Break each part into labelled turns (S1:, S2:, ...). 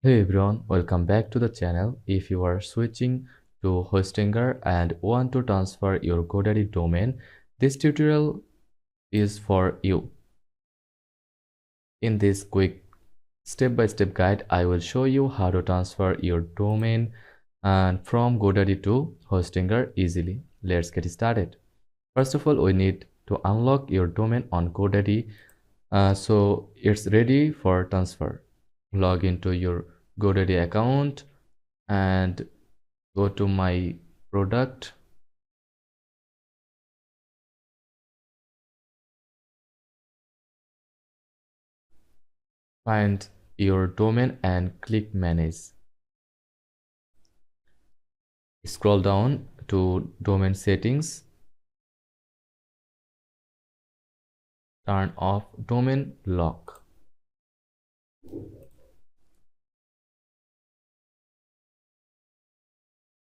S1: Hey everyone, welcome back to the channel. If you are switching to Hostinger and want to transfer your GoDaddy domain, this tutorial is for you. In this quick step-by-step guide, I will show you how to transfer your domain and from GoDaddy to Hostinger easily. Let's get started. First of all, we need to unlock your domain on GoDaddy so it's ready for transfer. Log into your GoDaddy account and go to my product, find your domain and click manage. Scroll down to domain settings, turn off domain lock.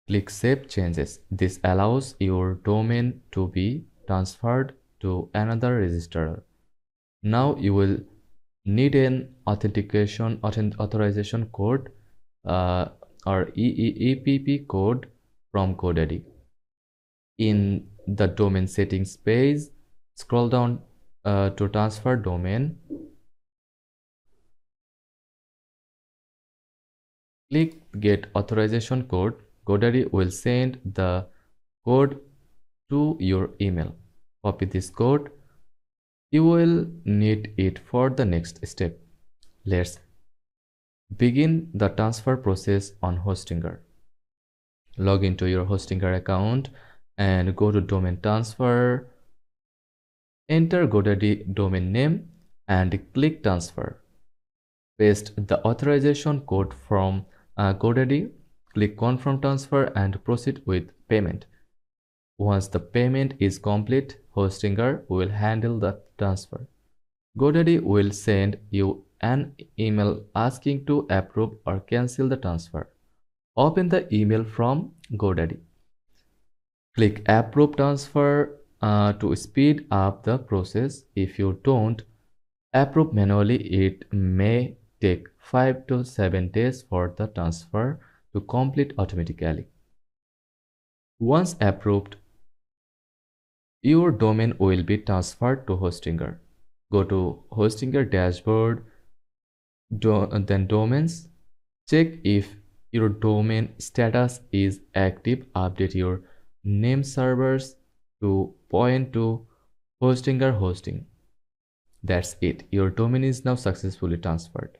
S1: Click save changes. This allows your domain to be transferred to another registrar. Now you will need an authorization code or EPP code from GoDaddy. In the domain settings page, scroll down to transfer domain. Click get authorization code. GoDaddy will send the code to your email. Copy this code. You will need it for the next step. Let's begin the transfer process on Hostinger. Log into your Hostinger account and go to domain transfer. Enter GoDaddy domain name and click transfer. Paste the authorization code from GoDaddy. Click confirm transfer and proceed with payment. Once the payment is complete, Hostinger will handle the transfer. GoDaddy will send you an email asking to approve or cancel the transfer. Open the email from GoDaddy. Click approve transfer to speed up the process. If you don't approve manually, it may take 5 to 7 days for the transfer to complete automatically. Once approved, your domain will be transferred to Hostinger. Go to Hostinger dashboard, then domains. Check if your domain status is active. Update your name servers to point to Hostinger hosting. That's it. Your domain is now successfully transferred.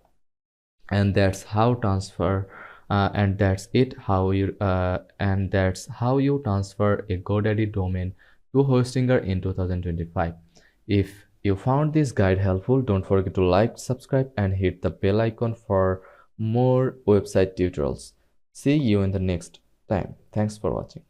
S1: And that's how transfer and that's it how you and that's how you transfer a GoDaddy domain to Hostinger in 2025. If you found this guide helpful, don't forget to like, subscribe and hit the bell icon for more website tutorials. See you in the next time. Thanks for watching.